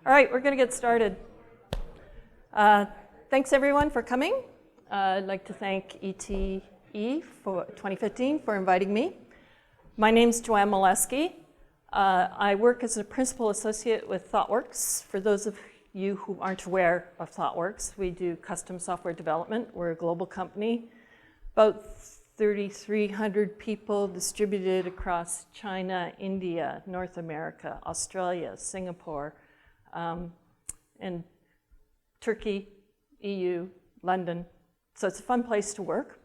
All right, we're going to get started. Thanks everyone for coming. I'd like to thank ETE for 2015 for inviting me. My name's Joanne Molesky. I work as a principal associate with ThoughtWorks. For those of you who aren't aware of ThoughtWorks, we do custom software development. We're a global company, about 3,300 people distributed across China, India, North America, Australia, Singapore, and Turkey, EU, London. So it's a fun place to work.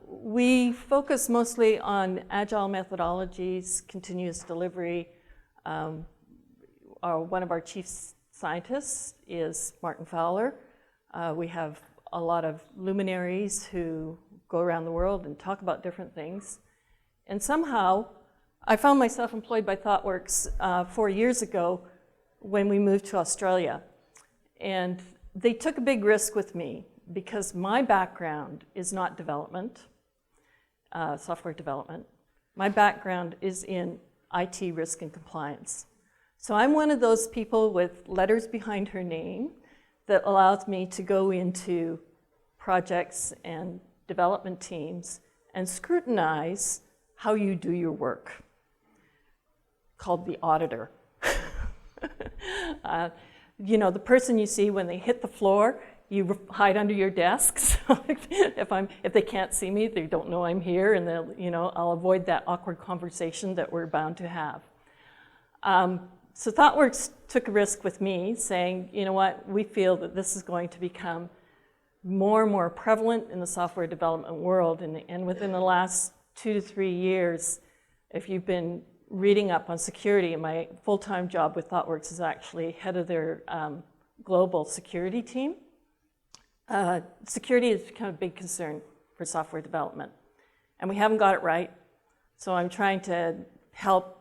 We focus mostly on Agile methodologies, continuous delivery. One of our chief scientists is Martin Fowler. We have a lot of luminaries who go around the world and talk about different things. And somehow, I found myself employed by ThoughtWorks 4 years ago when we moved to Australia. And they took a big risk with me because my background is not development, software development. My background is in IT risk and compliance. So I'm one of those people with letters behind her name that allows me to go into projects and development teams and scrutinize how you do your work, called the auditor. You know, the person you see when they hit the floor, you hide under your desks. If they can't see me, they don't know I'm here, and I'll avoid that awkward conversation that we're bound to have. So ThoughtWorks took a risk with me, saying, you know what, we feel that this is going to become more and more prevalent in the software development world, and within the last 2 to 3 years, if you've been reading up on security, and my full-time job with ThoughtWorks is actually head of their global security team. Security has become a big concern for software development, and we haven't got it right. So I'm trying to help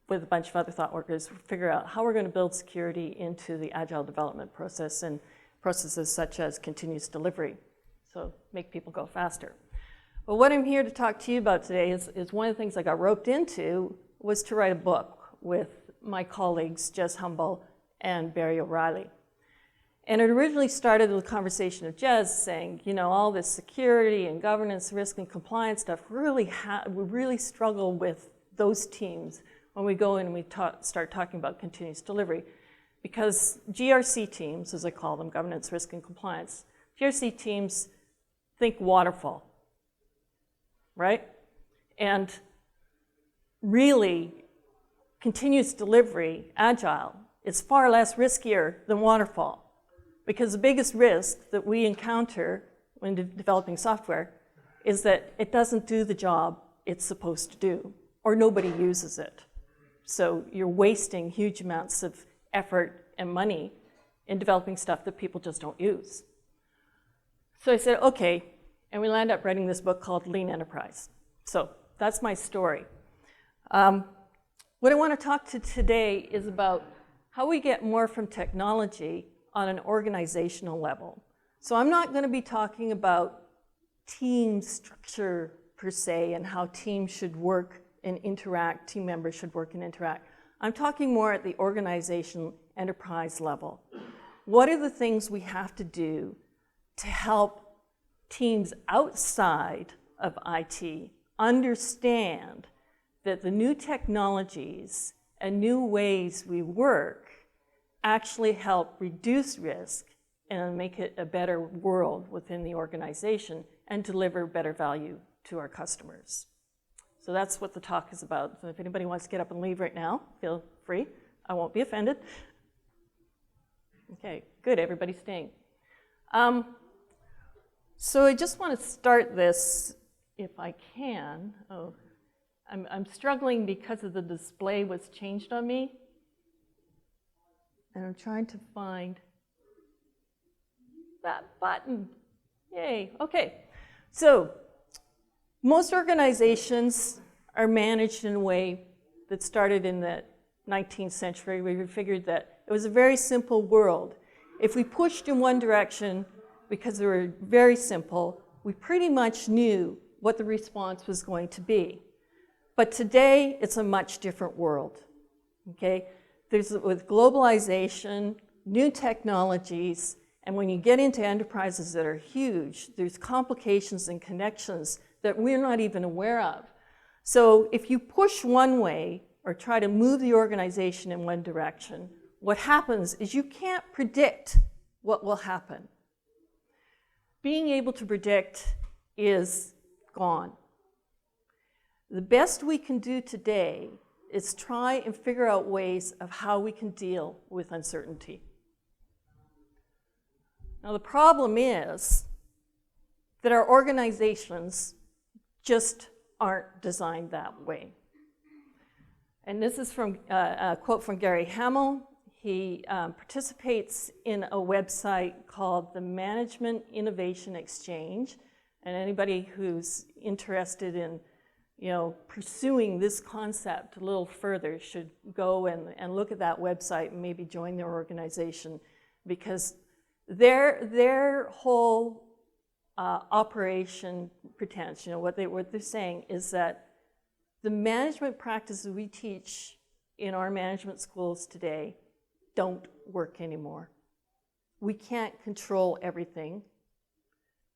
with a bunch of other ThoughtWorkers figure out how we're going to build security into the Agile development process and processes such as continuous delivery, so make people go faster. But what I'm here to talk to you about today is one of the things I got roped into was to write a book with my colleagues Jez Humble and Barry O'Reilly. And it originally started with a conversation of Jez saying, you know, all this security and governance, risk and compliance stuff, we really struggle with those teams when we go in and we start talking about continuous delivery. Because GRC teams, as I call them, governance, risk and compliance, GRC teams think waterfall, right? And really, continuous delivery, Agile, is far less riskier than waterfall. Because the biggest risk that we encounter when developing software is that it doesn't do the job it's supposed to do, or nobody uses it. So you're wasting huge amounts of effort and money in developing stuff that people just don't use. So I said, okay, and we landed up writing this book called Lean Enterprise. So that's my story. What I want to talk to today is about how we get more from technology on an organizational level. So I'm not going to be talking about team structure per se and how teams should work and interact, team members should work and interact. I'm talking more at the organization enterprise level. What are the things we have to do to help teams outside of IT understand that the new technologies and new ways we work actually help reduce risk and make it a better world within the organization and deliver better value to our customers. So that's what the talk is about. So if anybody wants to get up and leave right now, feel free. I won't be offended. Okay, good, everybody's staying. So I just want to start this, if I can. Oh, I'm struggling because of the display was changed on me. And I'm trying to find that button. Yay, okay. So most organizations are managed in a way that started in the 19th century, where we figured that it was a very simple world. If we pushed in one direction, because they were very simple, we pretty much knew what the response was going to be. But today, it's a much different world, okay? with globalization, new technologies, and when you get into enterprises that are huge, there's complications and connections that we're not even aware of. So if you push one way or try to move the organization in one direction, what happens is you can't predict what will happen. Being able to predict is gone. The best we can do today is try and figure out ways of how we can deal with uncertainty. Now, the problem is that our organizations just aren't designed that way. And this is from a quote from Gary Hamel. He participates in a website called the Management Innovation Exchange. And anybody who's interested in pursuing this concept a little further should go and look at that website and maybe join their organization, because their whole operation pretense, what they're saying is that the management practices we teach in our management schools today don't work anymore. We can't control everything,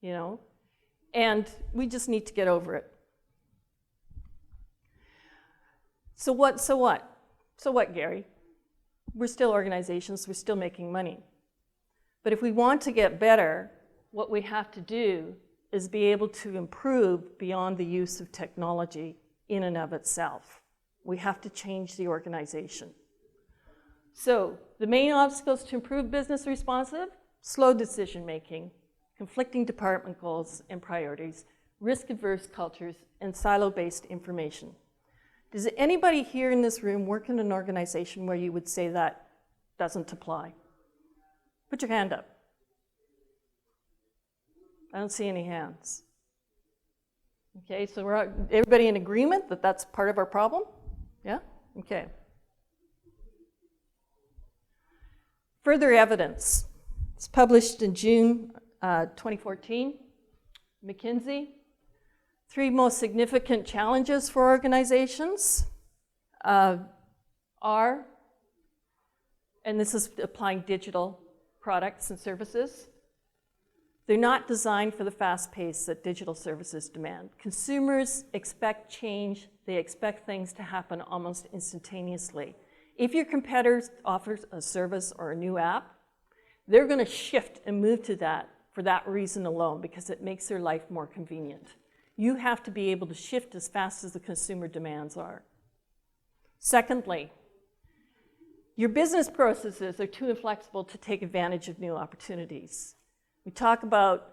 and we just need to get over it. So what, Gary? We're still organizations, we're still making money. But if we want to get better, what we have to do is be able to improve beyond the use of technology in and of itself. We have to change the organization. So the main obstacles to improve business responsive: slow decision making, conflicting department goals and priorities, risk-averse cultures, and silo-based information. Does anybody here in this room work in an organization where you would say that doesn't apply? Put your hand up. I don't see any hands. Okay, so we're everybody in agreement that that's part of our problem? Yeah? Okay. Further evidence. It's published in June 2014. McKinsey. 3 most significant challenges for organizations are, and this is applying digital products and services, they're not designed for the fast pace that digital services demand. Consumers expect change. They expect things to happen almost instantaneously. If your competitor offers a service or a new app, they're going to shift and move to that for that reason alone, because it makes their life more convenient. You have to be able to shift as fast as the consumer demands are. Secondly, your business processes are too inflexible to take advantage of new opportunities. We talk about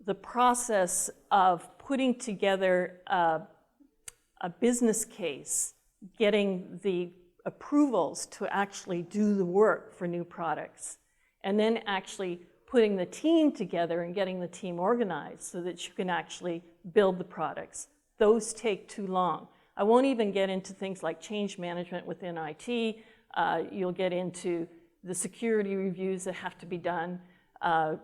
the process of putting together a business case, getting the approvals to actually do the work for new products, and then actually putting the team together and getting the team organized so that you can actually build the products. Those take too long. I won't even get into things like change management within IT. You'll get into the security reviews that have to be done.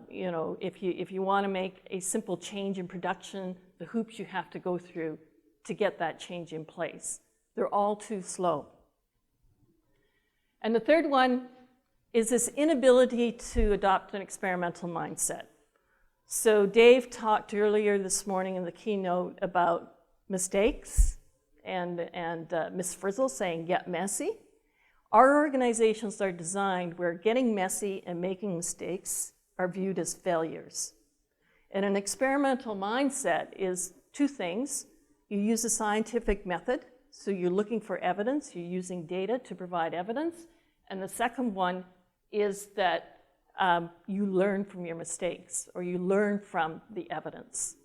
If you want to make a simple change in production, the hoops you have to go through to get that change in place. They're all too slow. And the third one is this inability to adopt an experimental mindset. So Dave talked earlier this morning in the keynote about mistakes and Ms. Frizzle saying, get messy. Our organizations are designed where getting messy and making mistakes are viewed as failures. And an experimental mindset is 2 things. You use a scientific method, so you're looking for evidence, you're using data to provide evidence. And the second one is that you learn from your mistakes, or you learn from the evidence.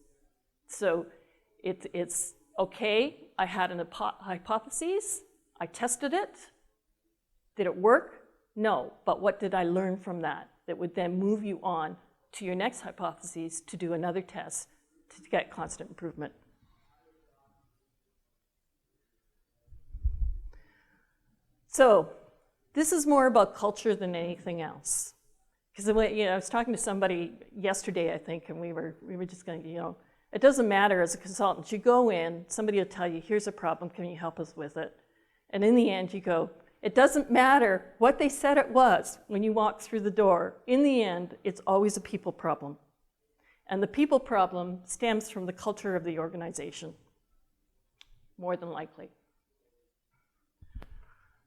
So it's okay, I had an hypothesis, I tested it. Did it work? No, but what did I learn from that would then move you on to your next hypothesis to do another test to get constant improvement? So this is more about culture than anything else. Because I was talking to somebody yesterday, I think, and we were just going, it doesn't matter as a consultant. You go in, somebody will tell you, here's a problem, can you help us with it? And in the end, you go, It doesn't matter what they said it was when you walk through the door. In the end, it's always a people problem. And the people problem stems from the culture of the organization, more than likely.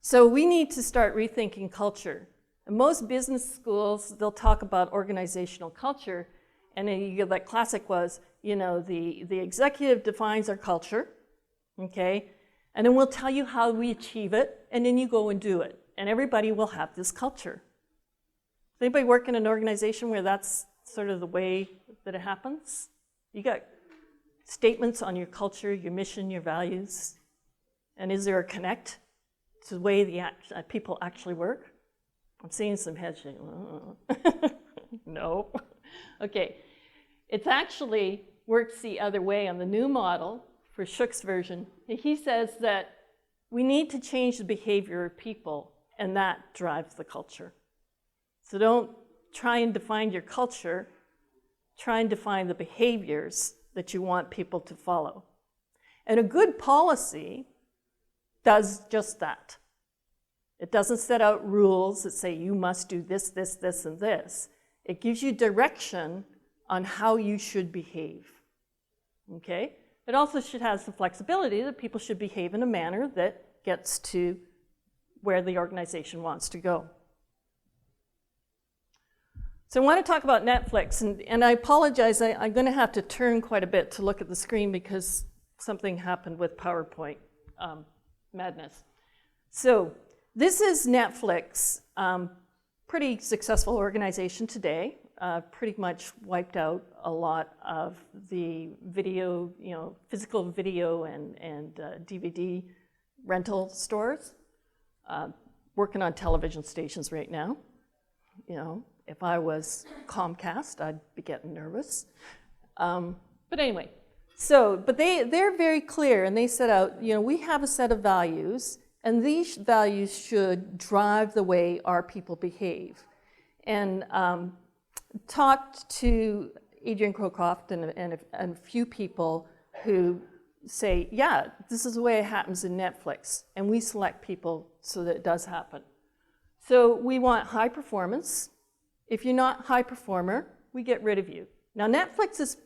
So we need to start rethinking culture. In most business schools, they'll talk about organizational culture, and then that classic was, the executive defines our culture, okay? And then we'll tell you how we achieve it, and then you go and do it. And everybody will have this culture. Does anybody work in an organization where that's sort of the way that it happens? You got statements on your culture, your mission, your values, and is there a connect to the way the people actually work? I'm seeing some heads shaking. No. Okay. It's actually works the other way on the new model for Shook's version. He says that we need to change the behavior of people, and that drives the culture. So don't try and define your culture, try and define the behaviors that you want people to follow. And a good policy does just that. It doesn't set out rules that say you must do this, this, this, and this. It gives you direction on how you should behave, okay? It also should have some flexibility that people should behave in a manner that gets to where the organization wants to go. So I want to talk about Netflix, and I apologize, I'm going to have to turn quite a bit to look at the screen because something happened with PowerPoint madness. So this is Netflix, pretty successful organization today. Pretty much wiped out a lot of the video, physical video and DVD rental stores. Working on television stations right now. If I was Comcast, I'd be getting nervous. But anyway, but they're very clear, and they set out, we have a set of values, and these values should drive the way our people behave. And talked to Adrian Crowcroft and a few people who say, yeah, this is the way it happens in Netflix, and we select people so that it does happen. So we want high performance. If you're not high performer, we get rid of you. Now Netflix is,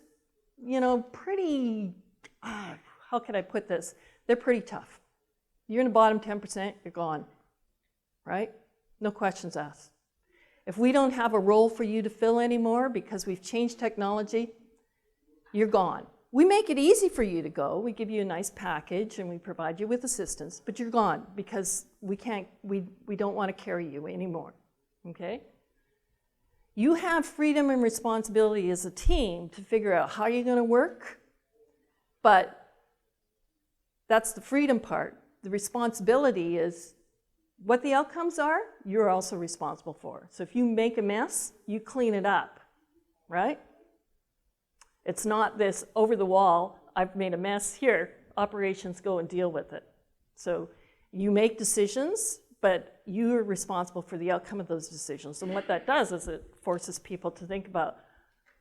pretty, how can I put this? They're pretty tough. You're in the bottom 10%, you're gone, right? No questions asked. If we don't have a role for you to fill anymore because we've changed technology, you're gone. We make it easy for you to go. We give you a nice package and we provide you with assistance, but you're gone because we don't want to carry you anymore, okay? You have freedom and responsibility as a team to figure out how you're going to work, but that's the freedom part. The responsibility is what the outcomes are, you're also responsible for. So if you make a mess, you clean it up, right? It's not this over the wall, I've made a mess here, operations go and deal with it. So you make decisions, but you're responsible for the outcome of those decisions. And what that does is it forces people to think about,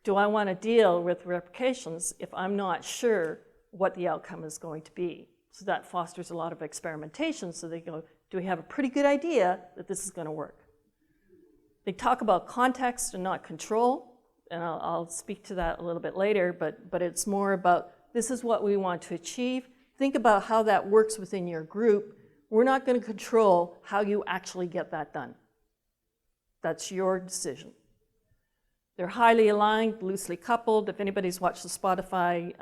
do I want to deal with replications if I'm not sure what the outcome is going to be? So that fosters a lot of experimentation, so they go, do we have a pretty good idea that this is going to work? They talk about context and not control, and I'll speak to that a little bit later, but it's more about this is what we want to achieve. Think about how that works within your group. We're not going to control how you actually get that done. That's your decision. They're highly aligned, loosely coupled. If anybody's watched the Spotify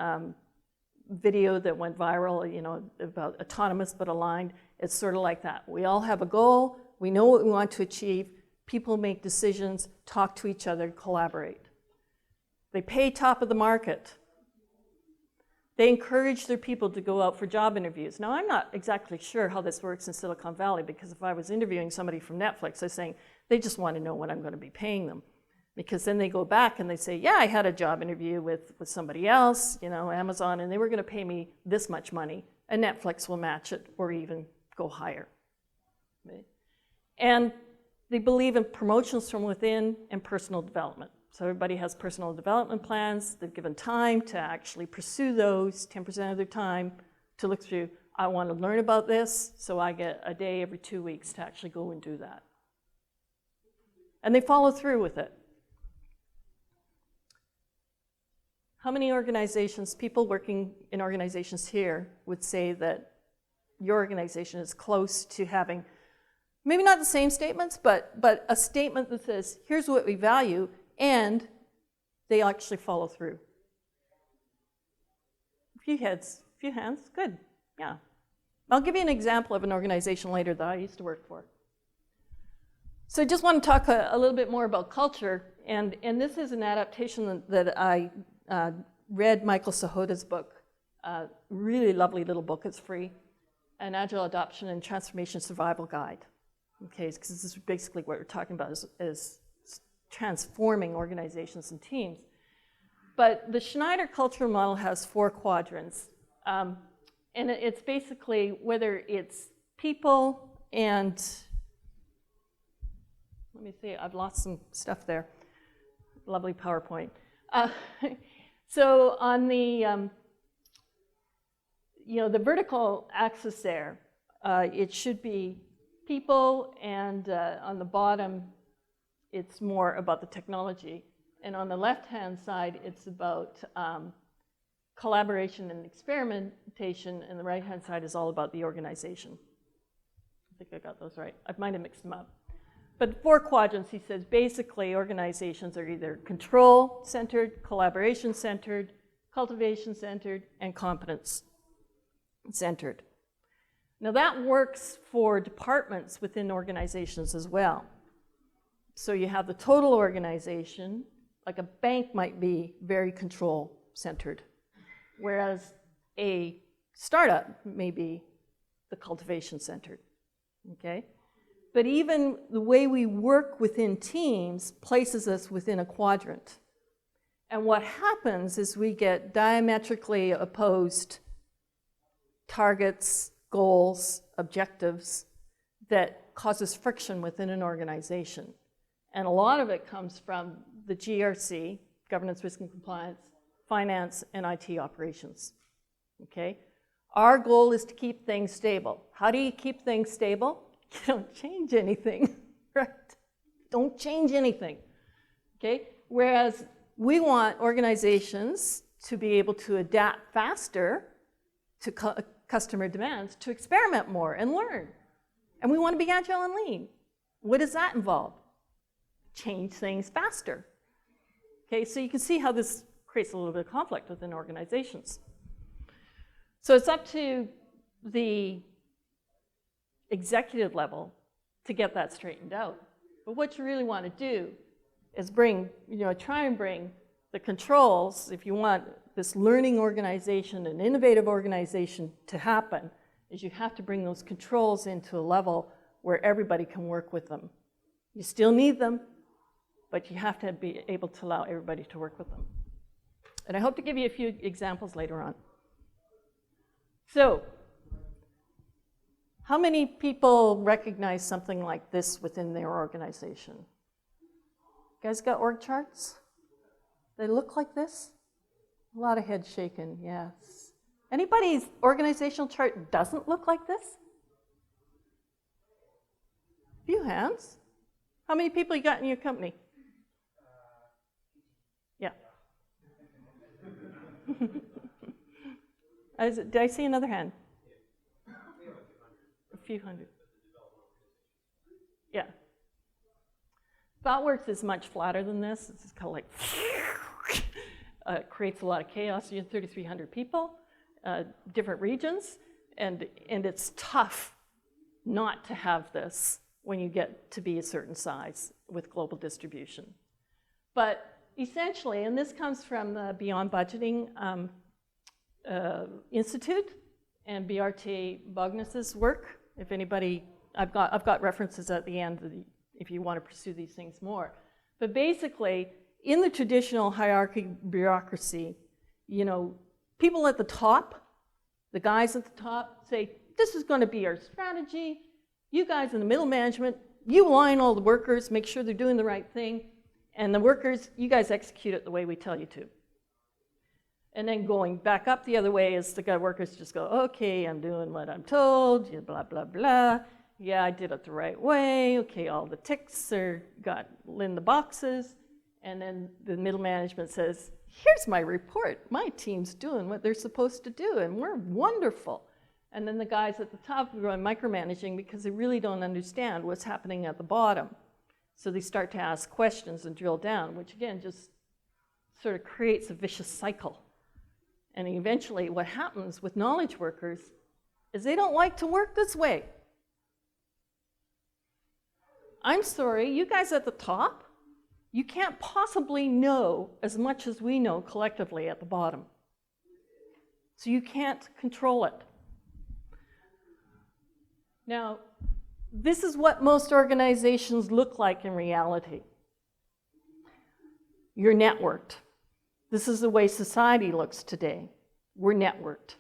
video that went viral, about autonomous but aligned, it's sort of like that. We all have a goal, we know what we want to achieve, people make decisions, talk to each other, collaborate. They pay top of the market. They encourage their people to go out for job interviews. Now, I'm not exactly sure how this works in Silicon Valley, because if I was interviewing somebody from Netflix, I'm saying they just want to know what I'm going to be paying them. Because then they go back and they say, yeah, I had a job interview with somebody else, Amazon, and they were going to pay me this much money, and Netflix will match it or even go higher. And they believe in promotions from within and personal development. So everybody has personal development plans. They've given time to actually pursue those, 10% of their time to look through. I want to learn about this, so I get a day every 2 weeks to actually go and do that. And they follow through with it. How many organizations, people working in organizations here, would say that your organization is close to having, maybe not the same statements, but a statement that says, here's what we value, and they actually follow through? A few heads, a few hands, good, yeah. I'll give you an example of an organization later that I used to work for. So I just want to talk a little bit more about culture, and this is an adaptation that I read Michael Sahoda's book, really lovely little book, it's free, An Agile Adoption and Transformation Survival Guide. Okay, because this is basically what we're talking about is transforming organizations and teams. But the Schneider cultural model has 4 quadrants. And it's basically whether it's people and, let me see, I've lost some stuff there. Lovely PowerPoint. So on the, the vertical axis there, it should be people, and on the bottom, it's more about the technology. And on the left-hand side, it's about collaboration and experimentation, and the right-hand side is all about the organization. I think I got those right. I might have mixed them up. But 4 quadrants, he says, basically organizations are either control-centered, collaboration-centered, cultivation-centered, and competence-centered. Now that works for departments within organizations as well. So you have the total organization, like a bank might be very control-centered, whereas a startup may be the cultivation-centered, okay? But even the way we work within teams places us within a quadrant. And what happens is we get diametrically opposed targets, goals, objectives that causes friction within an organization. And a lot of it comes from the GRC, governance, risk and compliance, finance, and IT operations, okay? Our goal is to keep things stable. How do you keep things stable? You don't change anything, right? Don't change anything, okay? Whereas we want organizations to be able to adapt faster to customer demands, to experiment more and learn. And we want to be agile and lean. What does that involve? Change things faster. Okay, so you can see how this creates a little bit of conflict within organizations. So it's up to the executive level to get that straightened out. But what you really want to do is try and bring the controls, if you want this learning organization and innovative organization to happen, is you have to bring those controls into a level where everybody can work with them. You still need them, but you have to be able to allow everybody to work with them. And I hope to give you a few examples later on. So, how many people recognize something like this within their organization? You guys got org charts? They look like this? A lot of head shaking, yes. Anybody's organizational chart doesn't look like this? Few hands. How many people you got in your company? Yeah. Did I see another hand? A few hundred. Yeah. ThoughtWorks is much flatter than this. It's kind of like, creates a lot of chaos. You have 3,300 people, different regions, and it's tough not to have this when you get to be a certain size with global distribution. But essentially, and this comes from the Beyond Budgeting Institute and BRT Bognus's work. If anybody, I've got references at the end if you want to pursue these things more. But basically, in the traditional hierarchy bureaucracy, people at the top, the guys at the top say, this is going to be our strategy. You guys in the middle management, you align all the workers, make sure they're doing the right thing, and the workers, you guys execute it the way we tell you to. And then going back up the other way is the workers just go, okay, I'm doing what I'm told, blah, blah, blah. Yeah, I did it the right way. Okay, all the ticks got in the boxes. And then the middle management says, here's my report. My team's doing what they're supposed to do, and we're wonderful. And then the guys at the top are going micromanaging because they really don't understand what's happening at the bottom. So they start to ask questions and drill down, which again just sort of creates a vicious cycle. And eventually what happens with knowledge workers is they don't like to work this way. I'm sorry, you guys at the top, you can't possibly know as much as we know collectively at the bottom. So you can't control it. Now, this is what most organizations look like in reality. You're networked. This is the way society looks today. We're networked.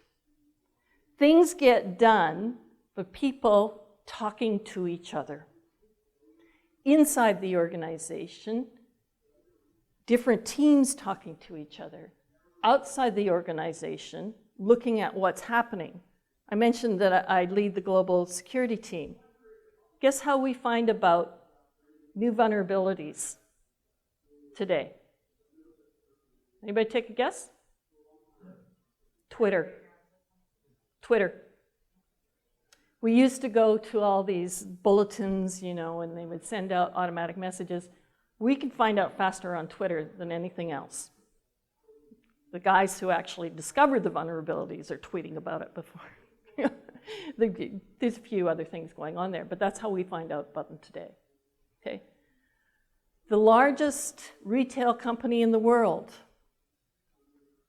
Things get done by people talking to each other. Inside the organization, different teams talking to each other. Outside the organization, looking at what's happening. I mentioned that I lead the global security team. Guess how we find about new vulnerabilities today? Anybody take a guess? Twitter. We used to go to all these bulletins, and they would send out automatic messages. We can find out faster on Twitter than anything else. The guys who actually discovered the vulnerabilities are tweeting about it before. There's a few other things going on there, but that's how we find out about them today. Okay? The largest retail company in the world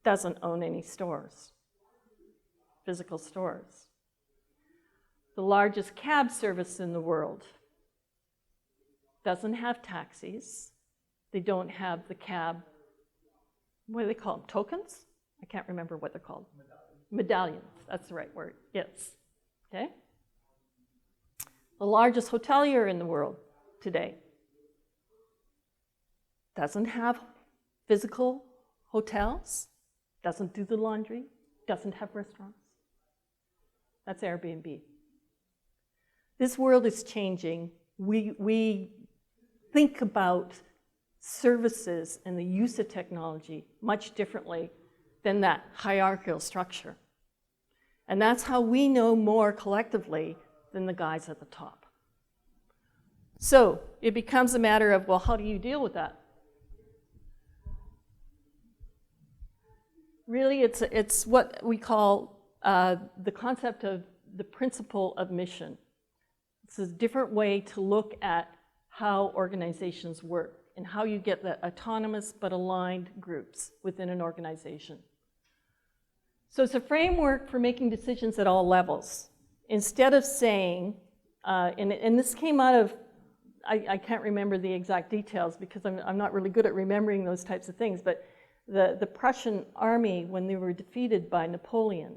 doesn't own any stores, physical stores. The largest cab service in the world doesn't have taxis. They don't have the cab, what do they call them, tokens? I can't remember what they're called. Medallions, that's the right word, yes. Okay? The largest hotelier in the world today doesn't have physical hotels, doesn't do the laundry, doesn't have restaurants. That's Airbnb. This world is changing. We think about services and the use of technology much differently than that hierarchical structure. And that's how we know more collectively than the guys at the top. So it becomes a matter of, well, how do you deal with that? Really, it's what we call the concept of the principle of mission. It's a different way to look at how organizations work and how you get the autonomous but aligned groups within an organization. So it's a framework for making decisions at all levels. Instead of saying, and this came out of, I can't remember the exact details because I'm not really good at remembering those types of things, but the Prussian army, when they were defeated by Napoleon,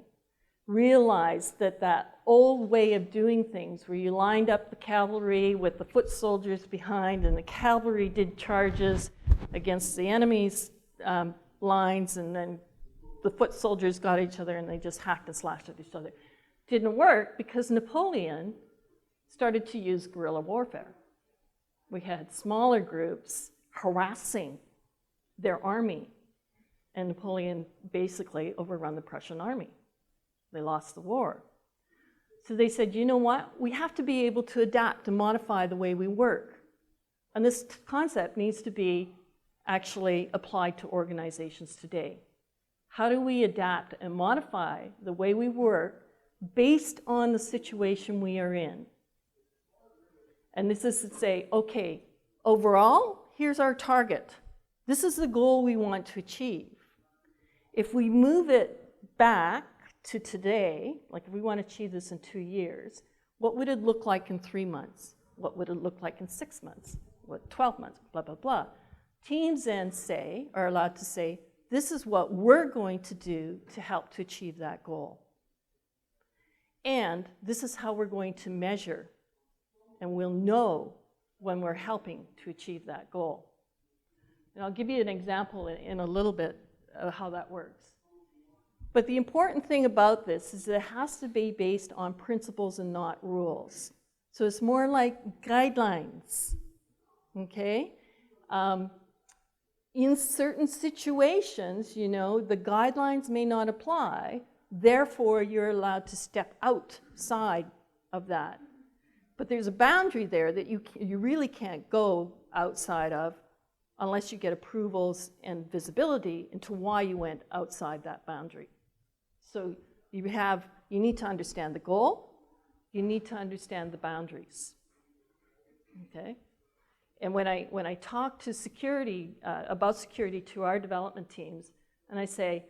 realized that that old way of doing things, where you lined up the cavalry with the foot soldiers behind, and the cavalry did charges against the enemy's lines, and then the foot soldiers got each other and they just hacked and slashed at each other. Didn't work because Napoleon started to use guerrilla warfare. We had smaller groups harassing their army, and Napoleon basically overrun the Prussian army. They lost the war. So they said, you know what? We have to be able to adapt and modify the way we work. And this concept needs to be actually applied to organizations today. How do we adapt and modify the way we work based on the situation we are in? And this is to say, okay, overall, here's our target. This is the goal we want to achieve. If we move it back to today, like if we want to achieve this in 2 years, what would it look like in 3 months? What would it look like in 6 months? What, 12 months, blah, blah, blah. Teams then are allowed to say, this is what we're going to do to help to achieve that goal. And this is how we're going to measure, and we'll know when we're helping to achieve that goal. And I'll give you an example in a little bit of how that works. But the important thing about this is that it has to be based on principles and not rules. So it's more like guidelines, okay? In certain situations, you know, the guidelines may not apply, therefore you're allowed to step outside of that. But there's a boundary there that you really can't go outside of unless you get approvals and visibility into why you went outside that boundary. So you need to understand the goal, you need to understand the boundaries, okay? And when I talk to security, about security to our development teams, and I say,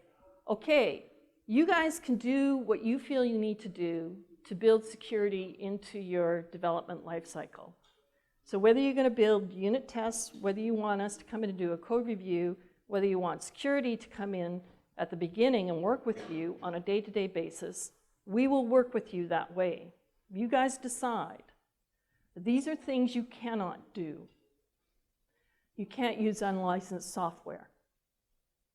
okay, you guys can do what you feel you need to do to build security into your development lifecycle. So whether you're going to build unit tests, whether you want us to come in and do a code review, whether you want security to come in at the beginning and work with you on a day-to-day basis, we will work with you that way. You guys decide. These are things you cannot do. You can't use unlicensed software,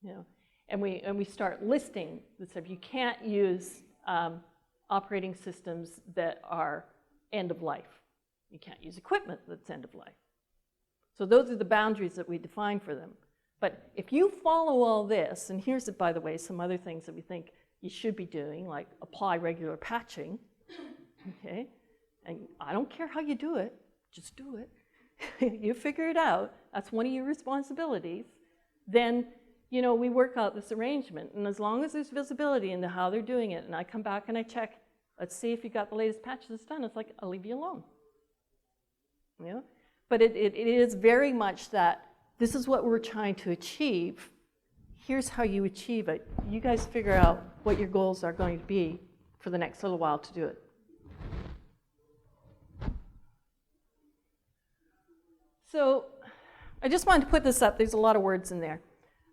you know. And we start listing the stuff. You can't use operating systems that are end of life. You can't use equipment that's end of life. So those are the boundaries that we define for them. But if you follow all this, and here's, by the way, some other things that we think you should be doing, like apply regular patching, okay? And I don't care how you do it, just do it. You figure it out, that's one of your responsibilities. Then, you know, we work out this arrangement, and as long as there's visibility into how they're doing it, and I come back and I check, let's see if you got the latest patch that's done, it's like, I'll leave you alone. You know? But it is very much that this is what we're trying to achieve. Here's how you achieve it. You guys figure out what your goals are going to be for the next little while to do it. So I just wanted to put this up. There's a lot of words in there.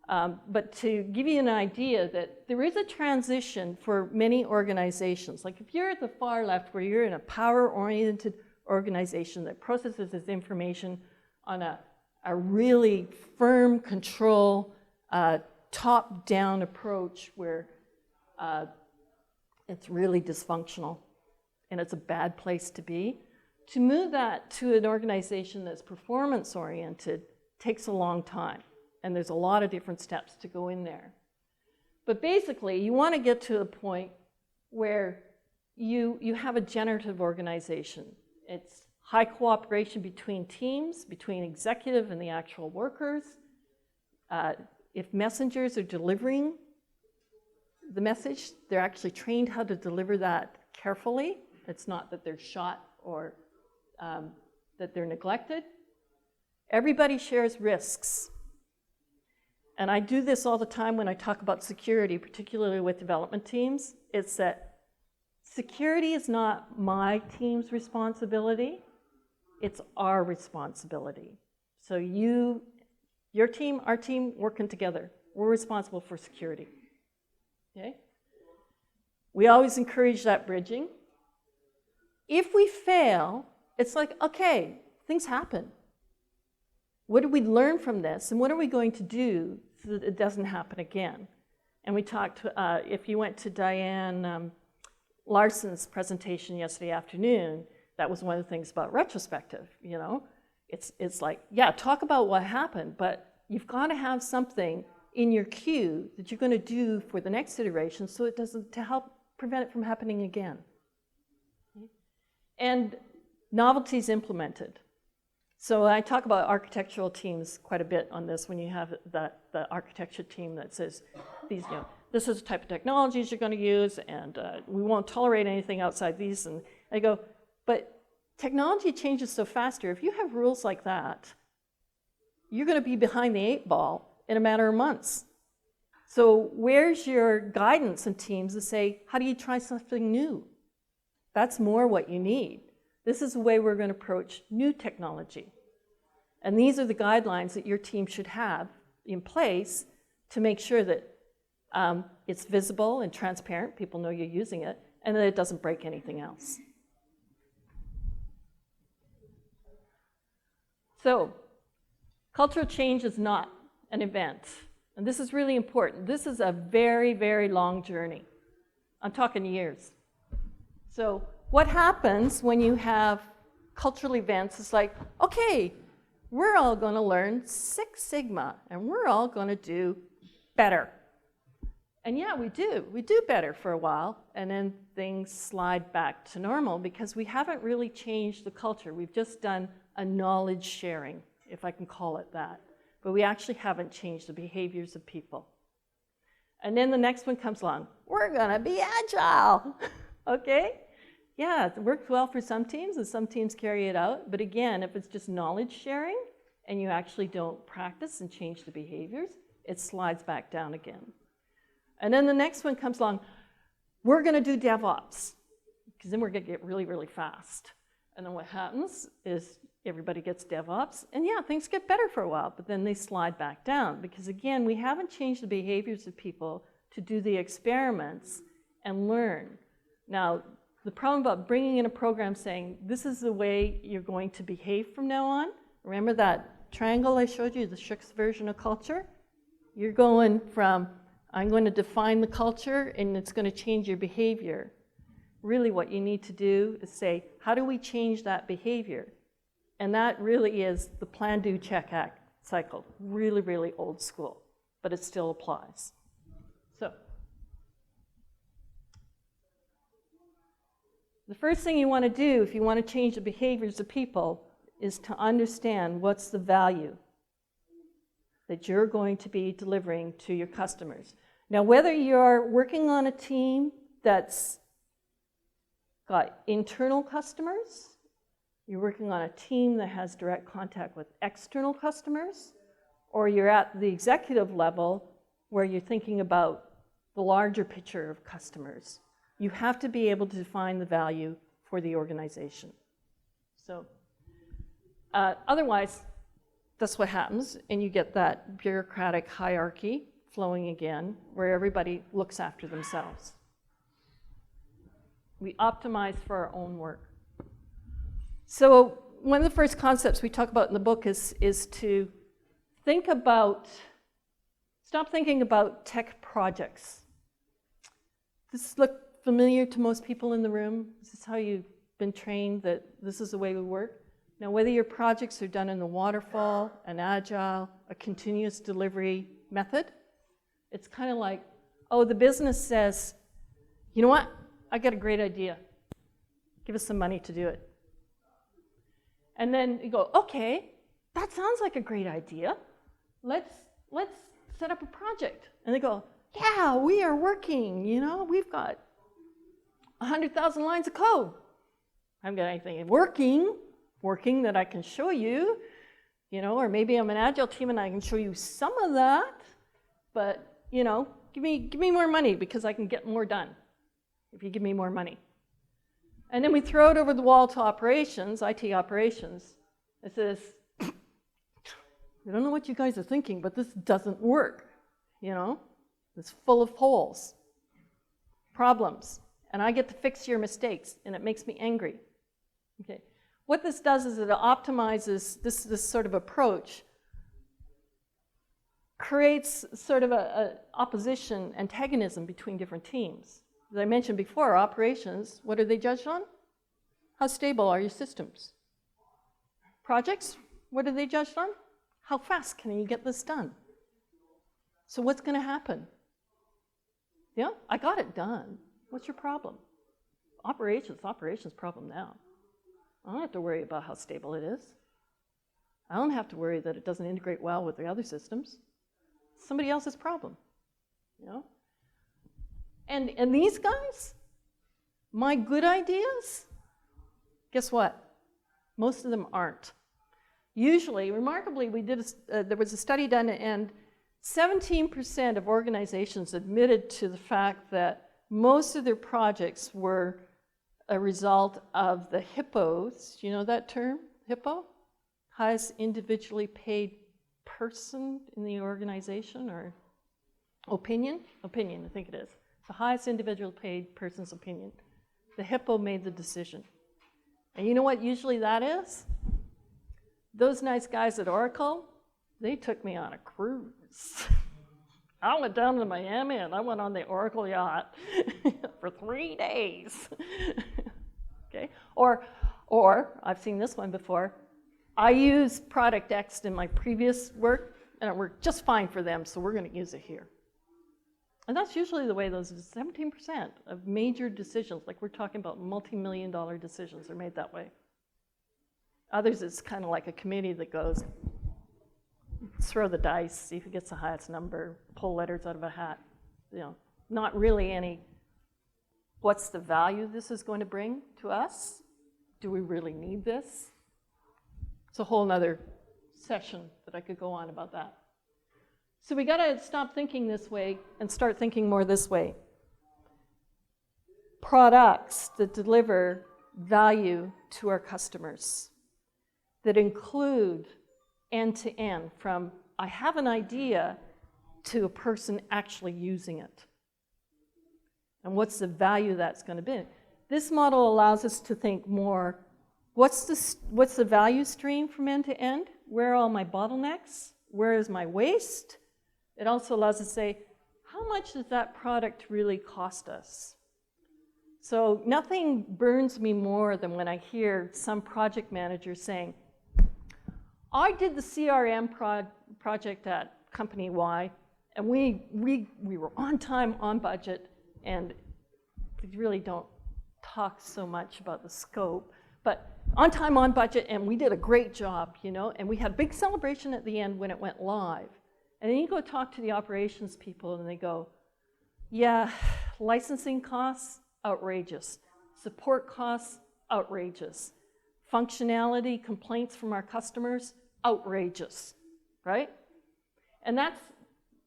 But to give you an idea that there is a transition for many organizations. Like if you're at the far left where you're in a power-oriented organization that processes this information on a really firm control, top-down approach where it's really dysfunctional and it's a bad place to be. To move that to an organization that's performance-oriented takes a long time, and there's a lot of different steps to go in there. But basically, you want to get to a point where you have a generative organization. It's high cooperation between teams, between executive and the actual workers. If messengers are delivering the message, they're actually trained how to deliver that carefully. It's not that they're shot or that they're neglected. Everybody shares risks. And I do this all the time when I talk about security, particularly with development teams. It's that security is not my team's responsibility, it's our responsibility. So your team, our team, working together, we're responsible for security, okay? We always encourage that bridging. If we fail, it's like, okay, things happen. What did we learn from this, and what are we going to do so that it doesn't happen again? And we talked, if you went to Diane Larson's presentation yesterday afternoon, that was one of the things about retrospective, you know? It's like, yeah, talk about what happened, but you've got to have something in your queue that you're going to do for the next iteration so it doesn't, to help prevent it from happening again. And novelties implemented. So I talk about architectural teams quite a bit on this when you have the architecture team that says, these, you know, this is the type of technologies you're going to use, and we won't tolerate anything outside these. And I go, but technology changes so faster. If you have rules like that, you're going to be behind the 8 ball in a matter of months. So where's your guidance in teams to say, how do you try something new? That's more what you need. This is the way we're going to approach new technology. And these are the guidelines that your team should have in place to make sure that it's visible and transparent, people know you're using it, and that it doesn't break anything else. So, cultural change is not an event. And this is really important. This is a very, very long journey. I'm talking years. So what happens when you have cultural events is like, okay, we're all going to learn Six Sigma, and we're all going to do better. And yeah, we do. We do better for a while, and then things slide back to normal because we haven't really changed the culture. We've just done a knowledge sharing, if I can call it that. But we actually haven't changed the behaviors of people. And then the next one comes along. We're going to be agile, okay? Yeah, it works well for some teams, and some teams carry it out. But again, if it's just knowledge sharing, and you actually don't practice and change the behaviors, it slides back down again. And then the next one comes along, we're going to do DevOps, because then we're going to get really, really fast. And then what happens is everybody gets DevOps, and yeah, things get better for a while, but then they slide back down, because again, we haven't changed the behaviors of people to do the experiments and learn. Now, the problem about bringing in a program saying, this is the way you're going to behave from now on, remember that triangle I showed you, the Shook's version of culture? You're going from, I'm going to define the culture and it's going to change your behavior. Really what you need to do is say, how do we change that behavior? And that really is the plan, do, check, act cycle. Really, really old school, but it still applies. So, the first thing you want to do if you want to change the behaviors of people is to understand what's the value that you're going to be delivering to your customers. Now, whether you're working on a team that's got internal customers, you're working on a team that has direct contact with external customers, or you're at the executive level where you're thinking about the larger picture of customers, you have to be able to define the value for the organization. So, otherwise, that's what happens, and you get that bureaucratic hierarchy flowing again, where everybody looks after themselves. We optimize for our own work. So one of the first concepts we talk about in the book is to think about, stop thinking about tech projects. Does this look familiar to most people in the room? Is this how you've been trained that this is the way we work? Now, whether your projects are done in the waterfall, an agile, a continuous delivery method, it's kind of like, oh, the business says, you know what? I got a great idea. Give us some money to do it. And then you go, okay, that sounds like a great idea. Let's set up a project. And they go, yeah, we are working, you know, we've got 100,000 lines of code. I haven't got anything working that I can show you, you know, or maybe I'm an agile team and I can show you some of that, but, you know, give me more money because I can get more done if you give me more money. And then we throw it over the wall to operations, IT operations. It says, I don't know what you guys are thinking, but this doesn't work, you know? It's full of holes, problems, and I get to fix your mistakes, and it makes me angry. Okay. What this does is it optimizes this sort of approach, creates sort of a opposition, antagonism between different teams. As I mentioned before, operations, what are they judged on? How stable are your systems? Projects, what are they judged on? How fast can you get this done? So what's going to happen? Yeah, I got it done. What's your problem? Operations problem now. I don't have to worry about how stable it is. I don't have to worry that it doesn't integrate well with the other systems. It's somebody else's problem, you know? And these guys, my good ideas, guess what? Most of them aren't. Usually, remarkably, there was a study done, and 17% of organizations admitted to the fact that most of their projects were a result of the HIPPOs. You know that term, HIPPO? Highest individually paid person in the organization, or opinion? Opinion, I think it is. The highest individual paid person's opinion. The HIPPO made the decision. And you know what usually that is? Those nice guys at Oracle, they took me on a cruise. I went down to Miami and I went on the Oracle yacht for 3 days. Okay? Or I've seen this one before. I used product X in my previous work and it worked just fine for them, so we're going to use it here. And that's usually the way those 17% of major decisions, like we're talking about multi-million-dollar decisions, are made that way. Others, it's kind of like a committee that goes, throw the dice, see who gets the highest number, pull letters out of a hat. You know, not really any, what's the value this is going to bring to us? Do we really need this? It's a whole nother session that I could go on about that. So we gotta stop thinking this way and start thinking more this way. Products that deliver value to our customers, that include end-to-end, from I have an idea to a person actually using it. And what's the value that's going to be? This model allows us to think more, what's the value stream from end to end? Where are all my bottlenecks? Where is my waste? It also allows us to say, how much does that product really cost us? So nothing burns me more than when I hear some project manager saying, I did the CRM project at company Y, and we were on time, on budget, and we really don't talk so much about the scope, but on time, on budget, and we did a great job, you know, and we had a big celebration at the end when it went live. And then you go talk to the operations people, and they go, yeah, licensing costs, outrageous. Support costs, outrageous. Functionality, complaints from our customers, outrageous, right? And that's,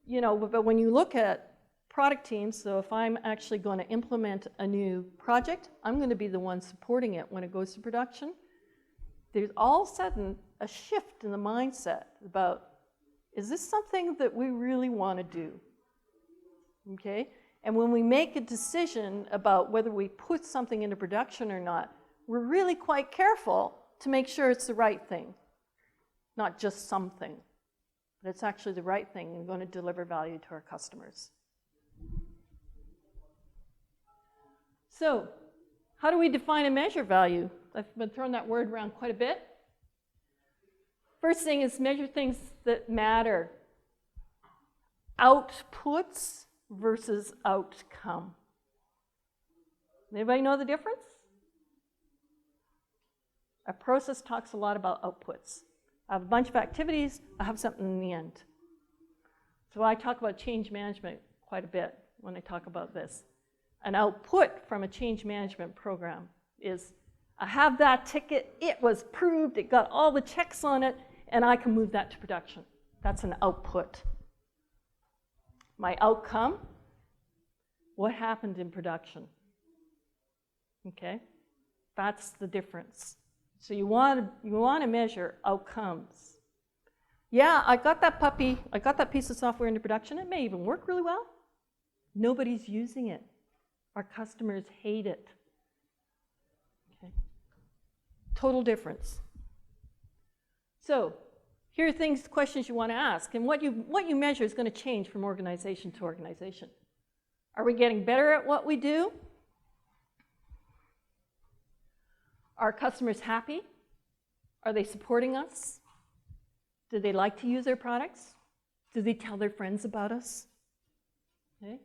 you know, but when you look at product teams, so if I'm actually going to implement a new project, I'm going to be the one supporting it when it goes to production. There's all of a sudden a shift in the mindset about, is this something that we really want to do? Okay? And when we make a decision about whether we put something into production or not, we're really quite careful to make sure it's the right thing, not just something, but it's actually the right thing and going to deliver value to our customers. So, how do we define and measure value? I've been throwing that word around quite a bit. First thing is measure things that matter. Outputs versus outcome. Anybody know the difference? A process talks a lot about outputs. I have a bunch of activities, I have something in the end. So I talk about change management quite a bit when I talk about this. An output from a change management program is, I have that ticket, it was approved, it got all the checks on it, and I can move that to production. That's an output. My outcome, what happened in production? Okay, that's the difference. So you want to measure outcomes. Yeah, I got that puppy, I got that piece of software into production, it may even work really well. Nobody's using it. Our customers hate it. Okay. Total difference. So here are questions you want to ask, and what you measure is going to change from organization to organization. Are we getting better at what we do? Are customers happy? Are they supporting us? Do they like to use their products? Do they tell their friends about us? Okay.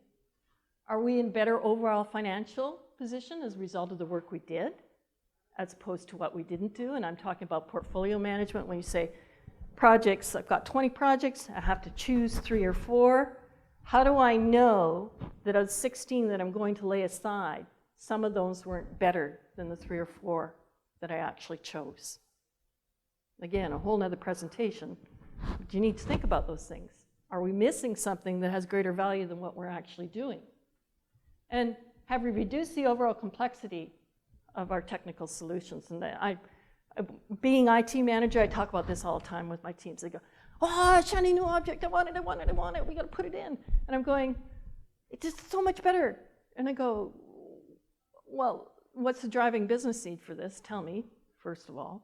Are we in better overall financial position as a result of the work we did, as opposed to what we didn't do? And I'm talking about portfolio management. When you say projects, I've got 20 projects, I have to choose 3 or 4. How do I know that of 16 that I'm going to lay aside, some of those weren't better than the 3 or 4 that I actually chose? Again, a whole nother presentation. But you need to think about those things. Are we missing something that has greater value than what we're actually doing? And have we reduced the overall complexity of our technical solutions? And being IT manager, I talk about this all the time with my teams. They go, oh, shiny new object, I want it, we got to put it in. And I'm going, it's just so much better. And I go, well, what's the driving business need for this? Tell me, first of all.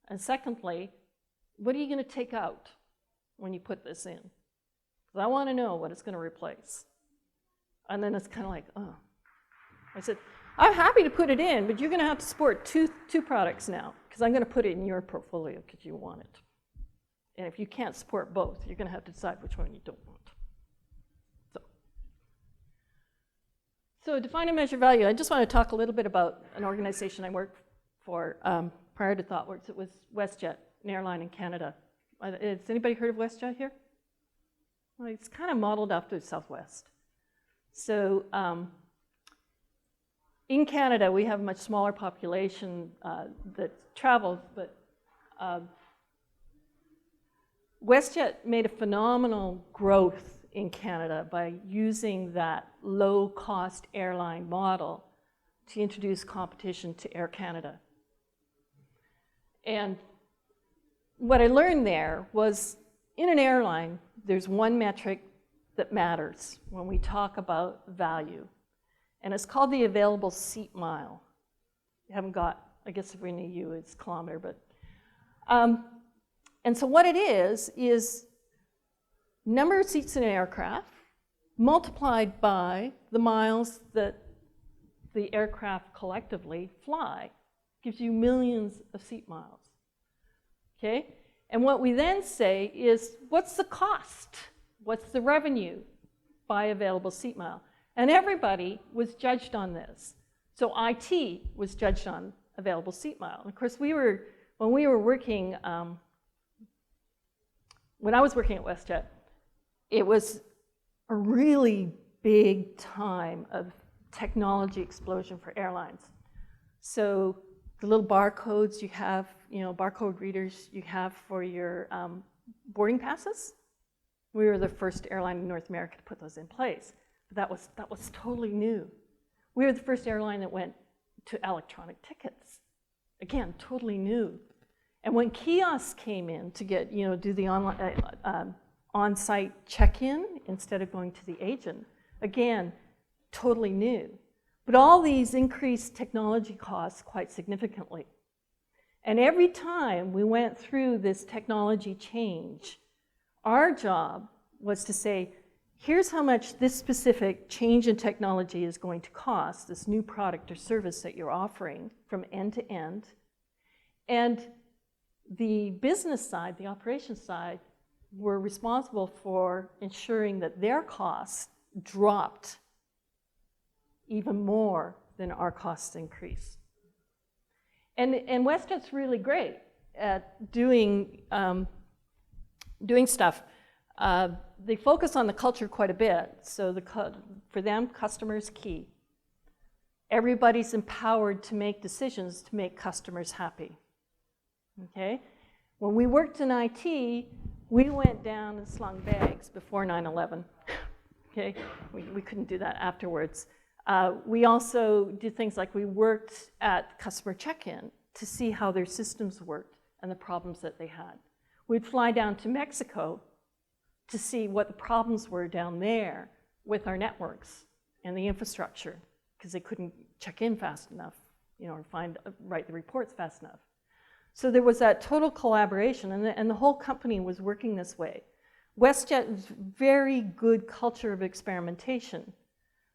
And secondly, what are you going to take out when you put this in? because I want to know what it's going to replace. And then it's kind of like, oh. I said, I'm happy to put it in, but you're going to have to support two products now, because I'm going to put it in your portfolio because you want it. And if you can't support both, you're going to have to decide which one you don't want. So define and measure value. I just want to talk a little bit about an organization I worked for prior to ThoughtWorks. It was WestJet, an airline in Canada. Has anybody heard of WestJet here? Well, it's kind of modeled after Southwest. So in Canada, we have a much smaller population that travels, but WestJet made a phenomenal growth in Canada by using that low-cost airline model to introduce competition to Air Canada. And what I learned there was, in an airline, there's one metric that matters when we talk about value, and it's called the available seat mile. You haven't got, I guess if we need you, it's kilometer, but and so what it is number of seats in an aircraft multiplied by the miles that the aircraft collectively fly gives you millions of seat miles, okay? And what we then say is, what's the cost? What's the revenue by available seat mile? And everybody was judged on this. So IT was judged on available seat mile. And of course, when we were working, when I was working at WestJet, it was a really big time of technology explosion for airlines. So the little barcodes you have, barcode readers you have for your boarding passes, we were the first airline in North America to put those in place. But that was totally new. We were the first airline that went to electronic tickets. Again, totally new. And when kiosks came in to get, do the online on-site check-in instead of going to the agent, again, totally new. But all these increased technology costs quite significantly. And every time we went through this technology change, our job was to say, here's how much this specific change in technology is going to cost, this new product or service that you're offering from end to end. And the business side, the operations side, were responsible for ensuring that their costs dropped even more than our costs increased. And WestJet's really great at doing stuff. They focus on the culture quite a bit. So for them, customers key. Everybody's empowered to make decisions to make customers happy. Okay? When we worked in IT, we went down and slung bags before 9/11. Okay? We couldn't do that afterwards. We also did things like we worked at customer check-in to see how their systems worked and the problems that they had. We'd fly down to Mexico to see what the problems were down there with our networks and the infrastructure, because they couldn't check in fast enough, or write the reports fast enough. So there was that total collaboration, and the whole company was working this way. WestJet's very good culture of experimentation.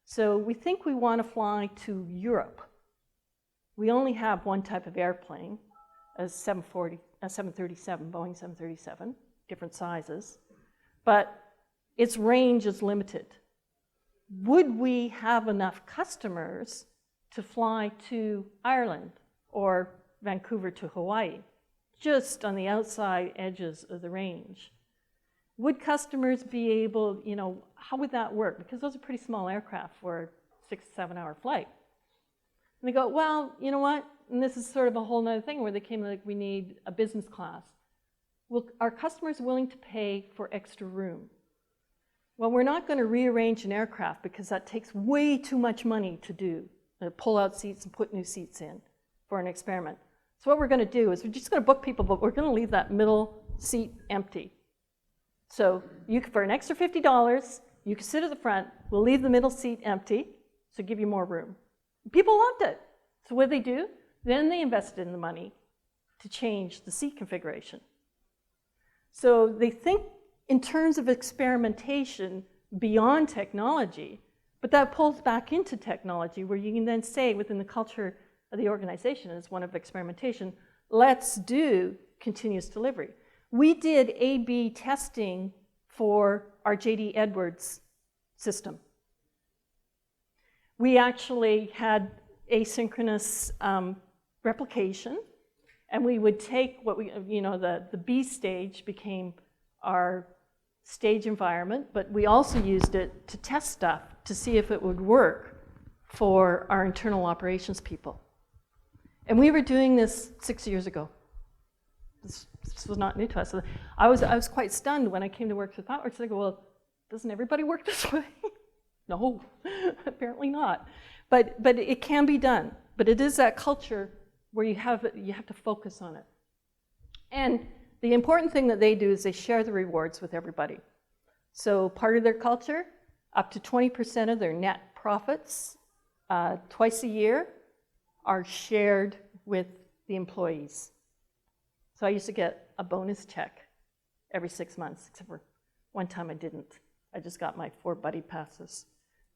So we think we want to fly to Europe. We only have one type of airplane, a 737, Boeing 737, different sizes, but its range is limited. Would we have enough customers to fly to Ireland or Vancouver to Hawaii, just on the outside edges of the range? Would customers be able, how would that work? Because those are pretty small aircraft for a 6 to 7 hour flight. And they go, well, you know what? And this is sort of a whole other thing where they came like, we need a business class. Well, are customers willing to pay for extra room? Well, we're not going to rearrange an aircraft because that takes way too much money to do, pull out seats and put new seats in for an experiment. So what we're going to do is we're just going to book people, but we're going to leave that middle seat empty. So for an extra $50, you can sit at the front, we'll leave the middle seat empty, so give you more room. People loved it. So what did they do? Then they invested in the money to change the seat configuration. So they think in terms of experimentation beyond technology, but that pulls back into technology, where you can then say within the culture of the organization as one of experimentation, let's do continuous delivery. We did A/B testing for our J.D. Edwards system. We actually had asynchronous replication, and we would take what we, the B stage became our stage environment, but we also used it to test stuff to see if it would work for our internal operations people. And we were doing this 6 years ago. This was not new to us. So I was quite stunned when I came to work with ThoughtWorks. I go, well, doesn't everybody work this way? No, apparently not. But it can be done. But it is that culture where you have to focus on it. And the important thing that they do is they share the rewards with everybody. So part of their culture, up to 20% of their net profits twice a year are shared with the employees. So I used to get a bonus check every 6 months, except for one time I didn't. I just got my 4 buddy passes,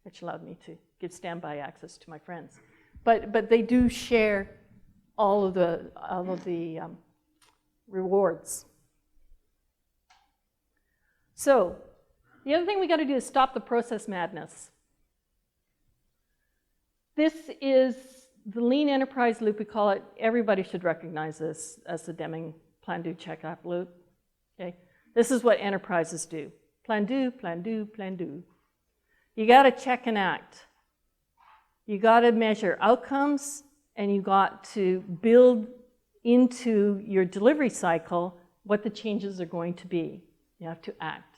which allowed me to give standby access to my friends. But they do share all of the rewards. So the other thing we got to do is stop the process madness. This is the lean enterprise loop, we call it. Everybody should recognize this as the Deming plan, do, check, act loop. Okay? This is what enterprises do. Plan, do, plan, do, plan, do. You got to check and act. You got to measure outcomes, and you got to build into your delivery cycle what the changes are going to be. You have to act.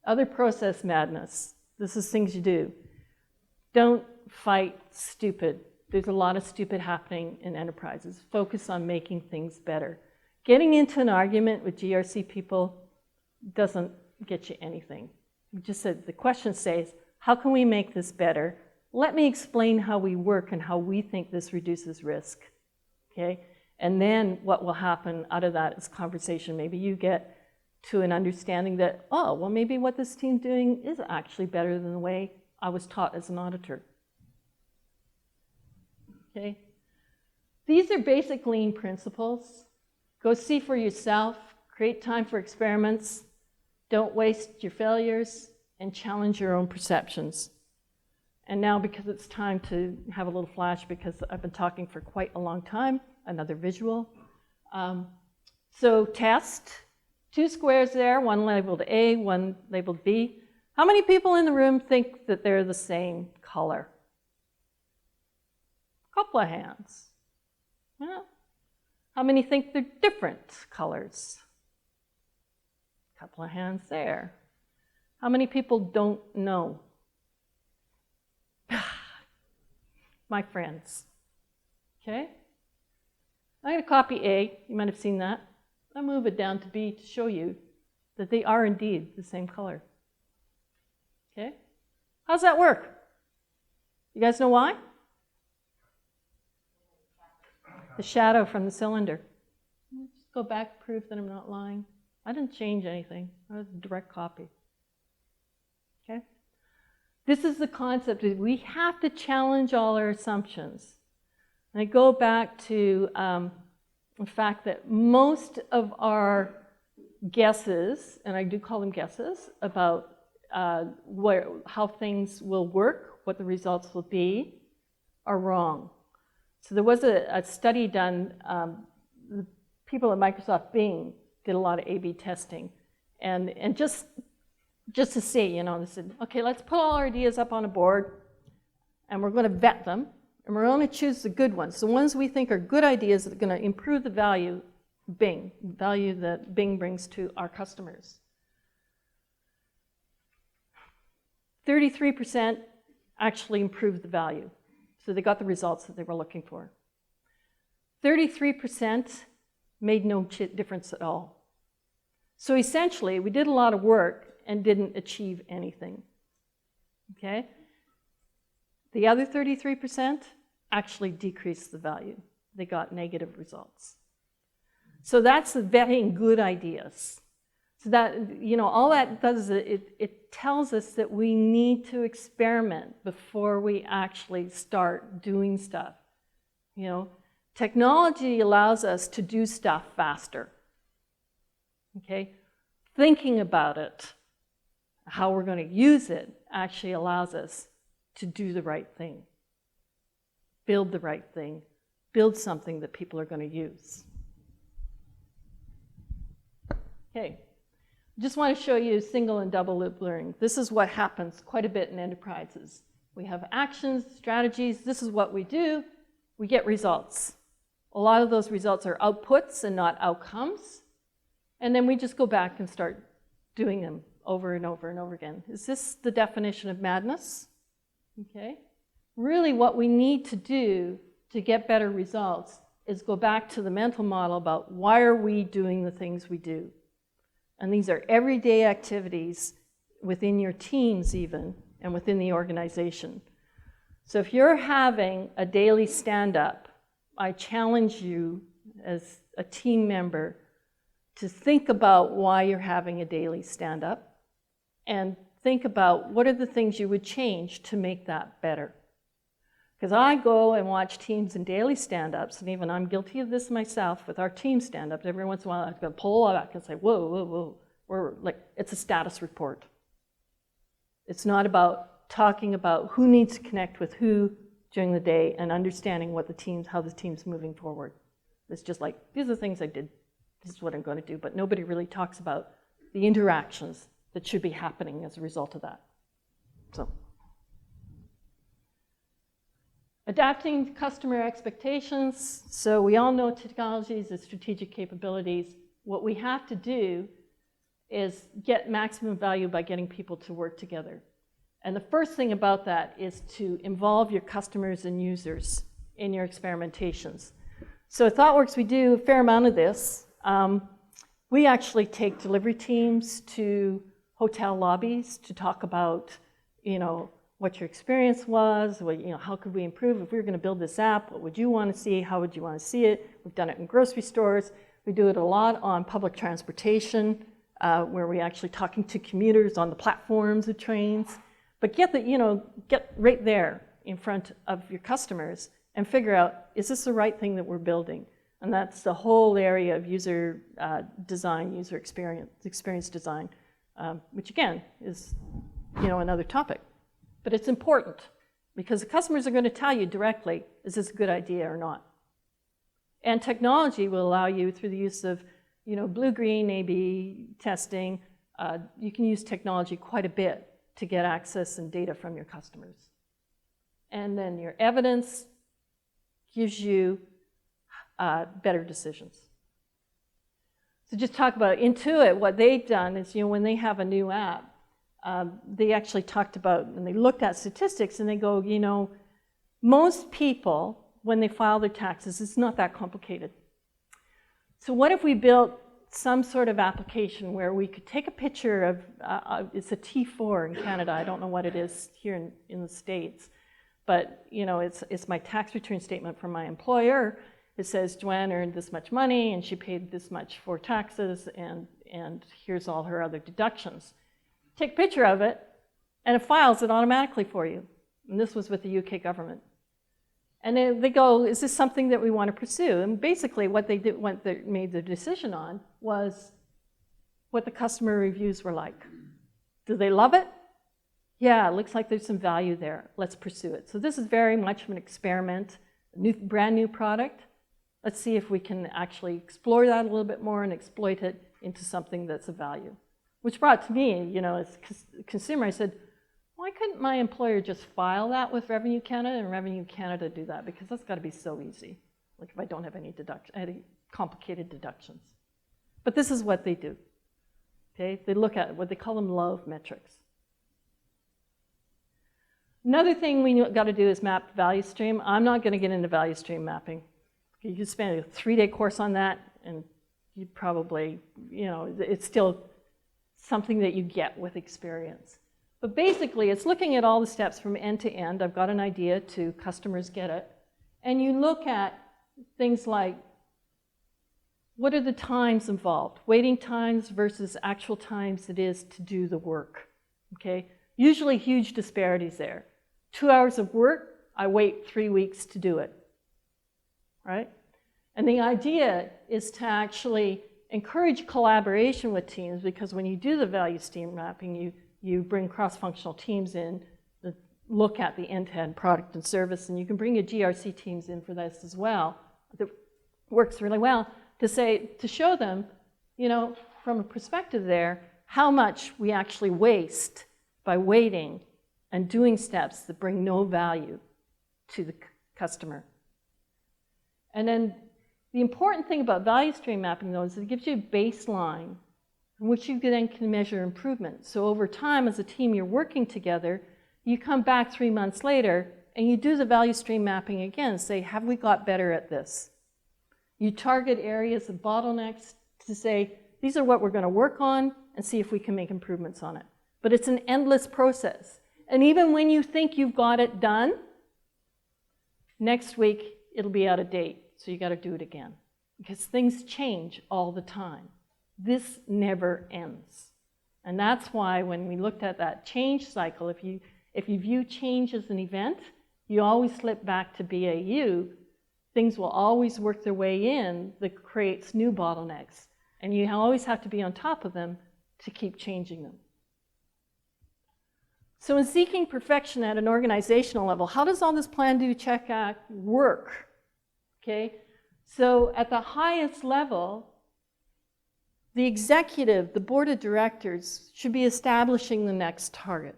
Other process madness. This is things you do. Don't fight stupid. There's a lot of stupid happening in enterprises. Focus on making things better. Getting into an argument with GRC people doesn't get you anything. You just said, the question says, how can we make this better? Let me explain how we work and how we think this reduces risk. Okay? And then what will happen out of that is conversation. Maybe you get to an understanding that, oh, well, maybe what this team's doing is actually better than the way I was taught as an auditor. Okay? These are basic lean principles. Go see for yourself, create time for experiments, don't waste your failures, and challenge your own perceptions. And now, because it's time to have a little flash, because I've been talking for quite a long time, another visual. So test, 2 squares there, one labeled A, one labeled B. How many people in the room think that they're the same color? A couple of hands. Well, how many think they're different colors? A couple of hands there. How many people don't know? My friends. Okay? I'm going to copy A. You might have seen that. I'll move it down to B to show you that they are indeed the same color. Okay? How's that work? You guys know why? The shadow from the cylinder. Just go back, prove that I'm not lying. I didn't change anything. I was a direct copy. Okay? This is the concept. We have to challenge all our assumptions. And I go back to the fact that most of our guesses, and I do call them guesses, about how things will work, what the results will be, are wrong. So there was a study done, the people at Microsoft Bing did a lot of A/B testing. And just to see, they said, okay, let's put all our ideas up on a board, and we're going to vet them, and we're going to choose the good ones, the ones we think are good ideas that are going to improve the value that Bing brings to our customers. 33% actually improved the value. So they got the results that they were looking for. 33% made no difference at all. So essentially, we did a lot of work and didn't achieve anything. Okay? The other 33% actually decreased the value. They got negative results. So that's vetting good ideas. So that, all that does is it tells us that we need to experiment before we actually start doing stuff. Technology allows us to do stuff faster. Okay? Thinking about it, how we're going to use it, actually allows us to do the right thing. Build the right thing. Build something that people are going to use. Okay. Just want to show you single and double loop learning. This is what happens quite a bit in enterprises. We have actions, strategies. This is what we do. We get results. A lot of those results are outputs and not outcomes. And then we just go back and start doing them over and over and over again. Is this the definition of madness? Okay. Really what we need to do to get better results is go back to the mental model about why are we doing the things we do. And these are everyday activities within your teams even, and within the organization. So if you're having a daily stand-up, I challenge you as a team member to think about why you're having a daily stand-up, and think about what are the things you would change to make that better. Because I go and watch teams in daily stand-ups, and even I'm guilty of this myself with our team stand-ups. Every once in a while I have to pull back and say, whoa, whoa, whoa. We're like, it's a status report. It's not about talking about who needs to connect with who during the day and understanding what how the team's moving forward. It's just like, these are the things I did. This is what I'm going to do. But nobody really talks about the interactions that should be happening as a result of that. So. Adapting to customer expectations. So we all know technologies as strategic capabilities. What we have to do is get maximum value by getting people to work together. And the first thing about that is to involve your customers and users in your experimentations. So at ThoughtWorks, we do a fair amount of this. We actually take delivery teams to hotel lobbies to talk about, what your experience was, how could we improve? If we were going to build this app, what would you want to see? How would you want to see it? We've done it in grocery stores. We do it a lot on public transportation, where we're actually talking to commuters on the platforms of trains. But get right there in front of your customers and figure out, is this the right thing that we're building? And that's the whole area of user design, user experience design, which again is another topic. But it's important because the customers are going to tell you directly, is this a good idea or not? And technology will allow you, through the use of blue-green A/B testing, you can use technology quite a bit to get access and data from your customers. And then your evidence gives you better decisions. So just talk about Intuit. What they've done is, when they have a new app, they actually talked about, and they looked at statistics, and they go, most people, when they file their taxes, it's not that complicated. So what if we built some sort of application where we could take a picture of, it's a T4 in Canada, I don't know what it is here in the States, but it's my tax return statement from my employer. It says Joanne earned this much money, and she paid this much for taxes, and here's all her other deductions. Take a picture of it, and it files it automatically for you. And this was with the UK government. And they go, is this something that we want to pursue? And basically what they did, what they made the decision on was what the customer reviews were like. Do they love it? Yeah, it looks like there's some value there. Let's pursue it. So this is very much an experiment, a brand new product. Let's see if we can actually explore that a little bit more and exploit it into something that's of value. Which brought to me, as a consumer, I said, why couldn't my employer just file that with Revenue Canada and Revenue Canada do that? Because that's got to be so easy. Like if I don't have any complicated deductions. But this is what they do. Okay, they look at what they call them love metrics. Another thing we got to do is map value stream. I'm not going to get into value stream mapping. You could spend a 3-day course on that, and you probably, it's still something that you get with experience. But basically, it's looking at all the steps from end to end. I've got an idea to customers get it. And you look at things like, what are the times involved? Waiting times versus actual times it is to do the work, okay? Usually huge disparities there. 2 hours of work, I wait 3 weeks to do it, right? And the idea is to actually encourage collaboration with teams, because when you do the value stream mapping, you bring cross-functional teams in that look at the end-to-end product and service, and you can bring your GRC teams in for this as well. That works really well to show them, you know, from a perspective there, how much we actually waste by waiting and doing steps that bring no value to the customer. And then the important thing about value stream mapping, though, is it gives you a baseline in which you then can measure improvement. So over time, as a team, you're working together, you come back 3 months later, and you do the value stream mapping again, say, have we got better at this? You target areas of bottlenecks to say, these are what we're going to work on, and see if we can make improvements on it. But it's an endless process. And even when you think you've got it done, next week it'll be out of date. So you got to do it again, because things change all the time. This never ends. And that's why when we looked at that change cycle, if you view change as an event, you always slip back to BAU. Things will always work their way in that creates new bottlenecks. And you always have to be on top of them to keep changing them. So in seeking perfection at an organizational level, how does all this plan, do, check, act work? Okay, so at the highest level, the executive, the board of directors, should be establishing the next target.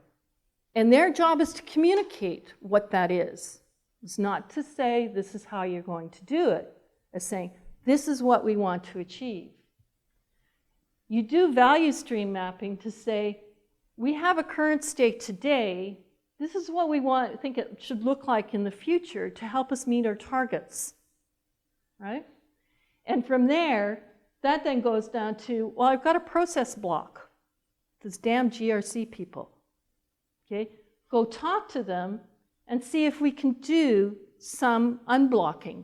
And their job is to communicate what that is. It's not to say, this is how you're going to do it. It's saying, this is what we want to achieve. You do value stream mapping to say, we have a current state today. This is what we think it should look like in the future to help us meet our targets. Right? And from there, that then goes down to, well, I've got a process block. Those damn GRC people. Okay? Go talk to them and see if we can do some unblocking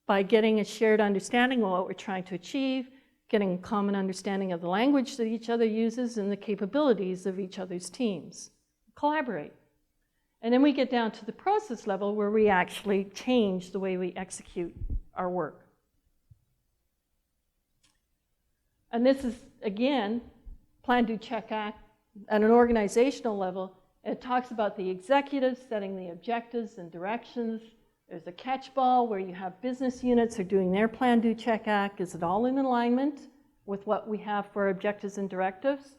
by getting a shared understanding of what we're trying to achieve, getting a common understanding of the language that each other uses and the capabilities of each other's teams. Collaborate. And then we get down to the process level where we actually change the way we execute our work. And this is, again, plan, do, check, act at an organizational level. It talks about the executives setting the objectives and directions. There's a catch-ball where you have business units are doing their plan, do, check, act. Is it all in alignment with what we have for objectives and directives?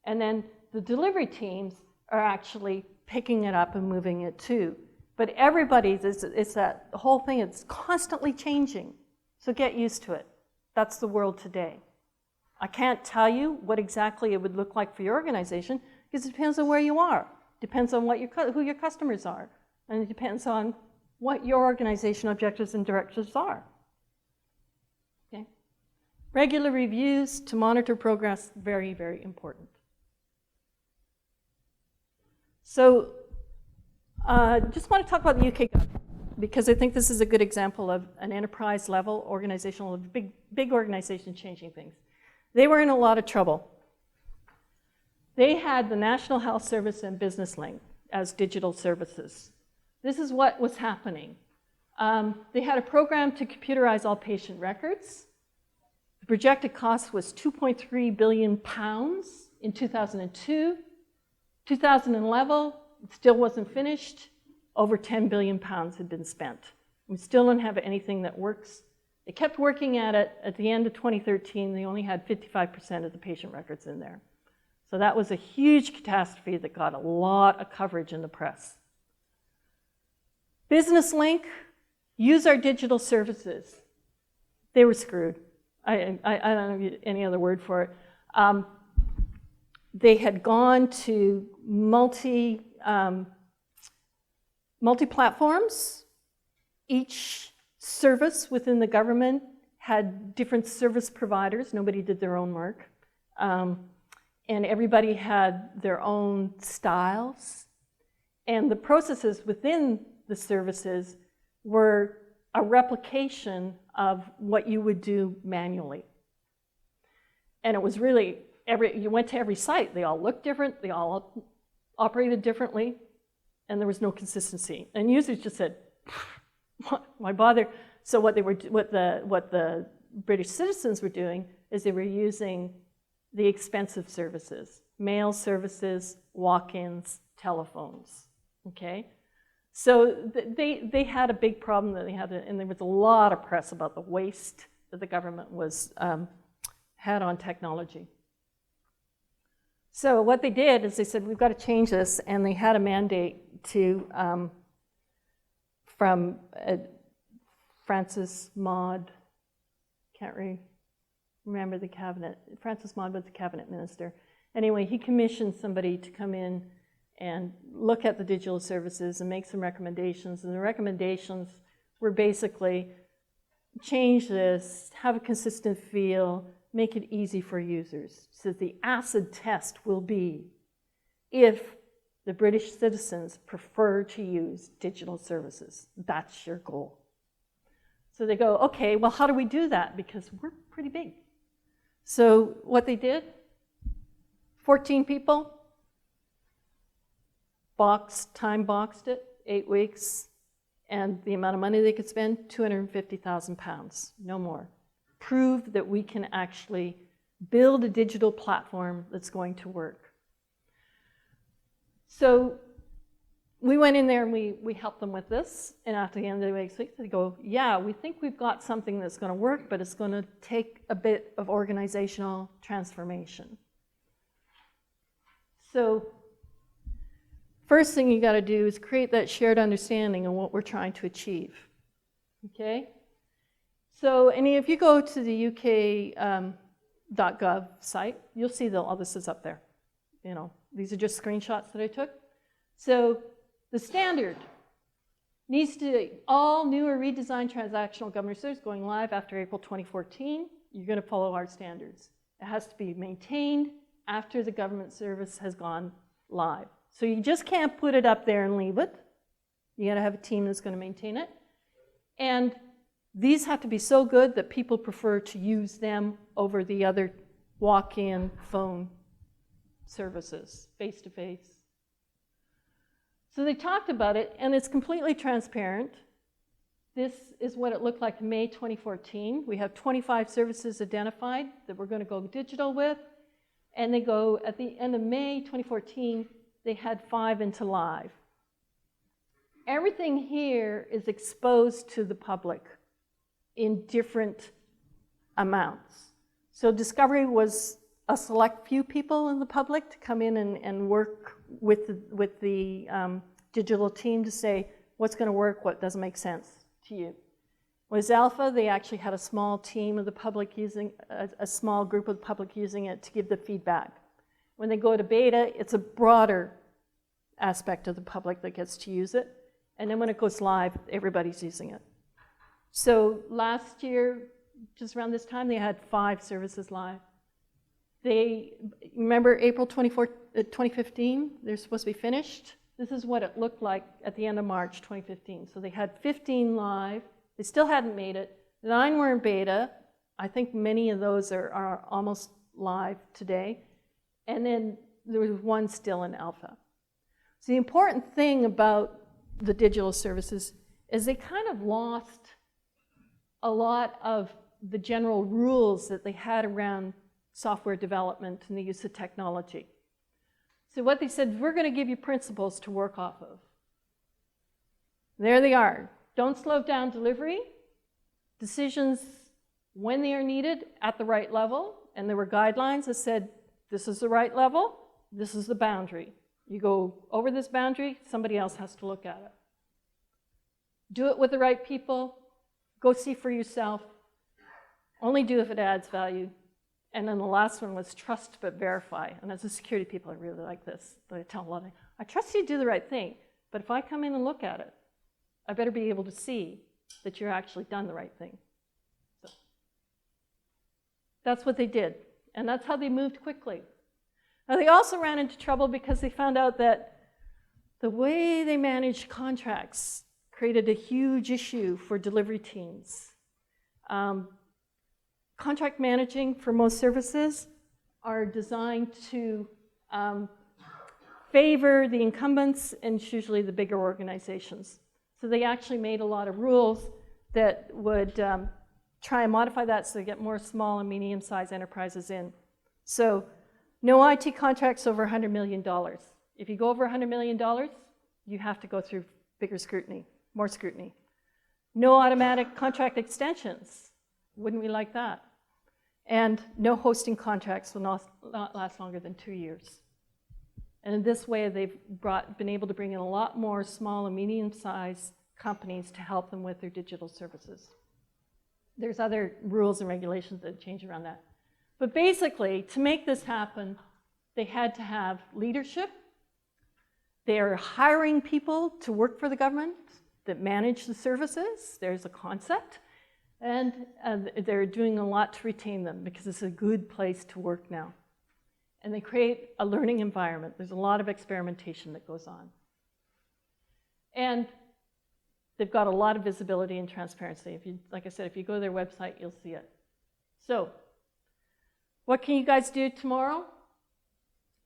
And then the delivery teams are actually picking it up and moving it too. But everybody's, it's that whole thing, it's constantly changing. So get used to it. That's the world today. I can't tell you what exactly it would look like for your organization, because it depends on where you are. Depends on who your customers are. And it depends on what your organization objectives and directives are. Okay? Regular reviews to monitor progress, very, very important. So just want to talk about the UK government, because I think this is a good example of an enterprise level organizational, big organization changing things. They were in a lot of trouble. They had the National Health Service and Business Link as digital services. This is what was happening. They had a program to computerize all patient records. The projected cost was £2.3 billion in 2002. 2011, it still wasn't finished. Over £10 billion had been spent. We still don't have anything that works. They kept working at it. At the end of 2013, they only had 55% of the patient records in there. So that was a huge catastrophe that got a lot of coverage in the press. Business Link, use our digital services. They were screwed. I don't know any other word for it. They had gone to multi-platforms. Each service within the government had different service providers. Nobody did their own work. And everybody had their own styles. And the processes within the services were a replication of what you would do manually. And it was really, you went to every site, they all looked different, they all operated differently, and there was no consistency. And users just said, why bother? So what the British citizens were doing is they were using the expensive services, mail services, walk-ins, telephones, okay? So they had a big problem that they had, and there was a lot of press about the waste that the government had on technology. So what they did is they said, we've got to change this, and they had a mandate to, from Francis Maud, can't remember the cabinet, Francis Maud was the cabinet minister. Anyway, he commissioned somebody to come in and look at the digital services and make some recommendations. And the recommendations were basically change this, have a consistent feel, make it easy for users. So the acid test will be if the British citizens prefer to use digital services. That's your goal. So they go, okay, well, how do we do that? Because we're pretty big. So what they did, 14 people, time boxed it, 8 weeks, and the amount of money they could spend, £250,000, no more. Prove that we can actually build a digital platform that's going to work. So we went in there and we helped them with this, and at the end of the week, they go, yeah, we think we've got something that's going to work, but it's going to take a bit of organizational transformation. So first thing you got to do is create that shared understanding of what we're trying to achieve, okay? So, and if you go to the UK.gov site, you'll see that all this is up there. You know, these are just screenshots that I took. So the standard needs to, all new or redesigned transactional government services going live after April 2014, you're going to follow our standards. It has to be maintained after the government service has gone live. So you just can't put it up there and leave it. You got to have a team that's going to maintain it. And these have to be so good that people prefer to use them over the other walk-in phone services, face-to-face. So they talked about it, and it's completely transparent. This is what it looked like in May 2014. We have 25 services identified that we're going to go digital with, and they go, at the end of May 2014, they had 5 into live. Everything here is exposed to the public in different amounts. So discovery was a select few people in the public to come in and work with the digital team to say what's going to work, what doesn't make sense to you. Was alpha, they actually had a small team of the public using, a small group of the public using it to give the feedback. When they go to beta, it's a broader aspect of the public that gets to use it. And then when it goes live, everybody's using it. So last year, just around this time, they had 5 services live. They, remember April 2015, they're supposed to be finished. This is what it looked like at the end of March 2015. So they had 15 live. They still hadn't made it. 9 were in beta. I think many of those are almost live today. And then there was 1 still in alpha. So the important thing about the digital services is they kind of lost a lot of the general rules that they had around software development and the use of technology. So what they said, we're going to give you principles to work off of. There they are. Don't slow down delivery. Decisions when they are needed at the right level. And there were guidelines that said, this is the right level, this is the boundary. You go over this boundary, somebody else has to look at it. Do it with the right people. Go see for yourself. Only do if it adds value. And then the last one was trust but verify. And as a security people, I really like this. I tell a lot of, I trust you to do the right thing, but if I come in and look at it, I better be able to see that you're actually done the right thing. So that's what they did. And that's how they moved quickly. Now they also ran into trouble because they found out that the way they managed contracts created a huge issue for delivery teams. Contract managing for most services are designed to favor the incumbents, and it's usually the bigger organizations. So they actually made a lot of rules that would try and modify that so they get more small and medium-sized enterprises in. So no IT contracts over $100 million. If you go over $100 million, you have to go through bigger scrutiny, more scrutiny. No automatic contract extensions. Wouldn't we like that? And no hosting contracts will not last longer than 2 years. And in this way, they've been able to bring in a lot more small and medium-sized companies to help them with their digital services. There's other rules and regulations that change around that. But basically, to make this happen, they had to have leadership. They are hiring people to work for the government that manage the services. There's a concept. And they're doing a lot to retain them because it's a good place to work now. And they create a learning environment. There's a lot of experimentation that goes on. And they've got a lot of visibility and transparency. If you, like I said, if you go to their website, you'll see it. So, what can you guys do tomorrow?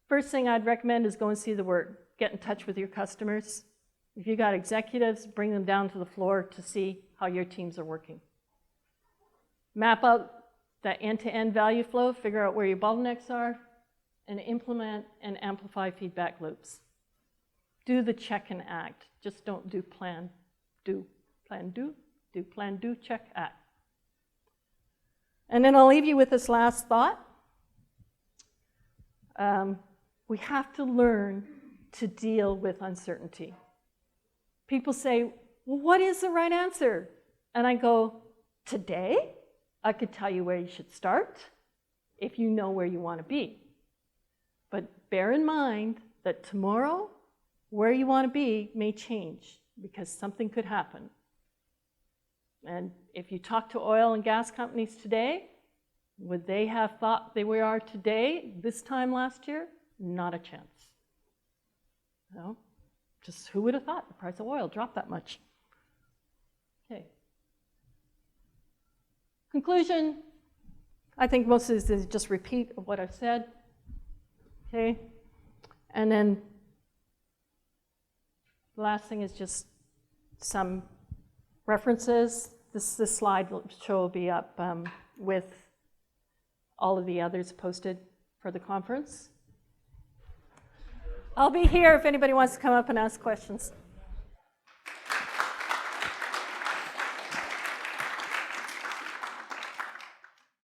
First thing I'd recommend is go and see the work. Get in touch with your customers. If you got executives, bring them down to the floor to see how your teams are working. Map out that end-to-end value flow, figure out where your bottlenecks are, and implement and amplify feedback loops. Do the check and act. Just don't do plan, do. Plan, do, check, act. And then I'll leave you with this last thought. We have to learn to deal with uncertainty. People say, well, what is the right answer? And I go, today, I could tell you where you should start if you know where you want to be. But bear in mind that tomorrow, where you want to be may change because something could happen. And if you talk to oil and gas companies today, would they have thought they are today, this time last year? Not a chance. No, just who would have thought the price of oil dropped that much? Okay. Conclusion, I think most of this is just repeat of what I've said. Okay, and then the last thing is just some references. This slide show will be up with all of the others posted for the conference. I'll be here if anybody wants to come up and ask questions.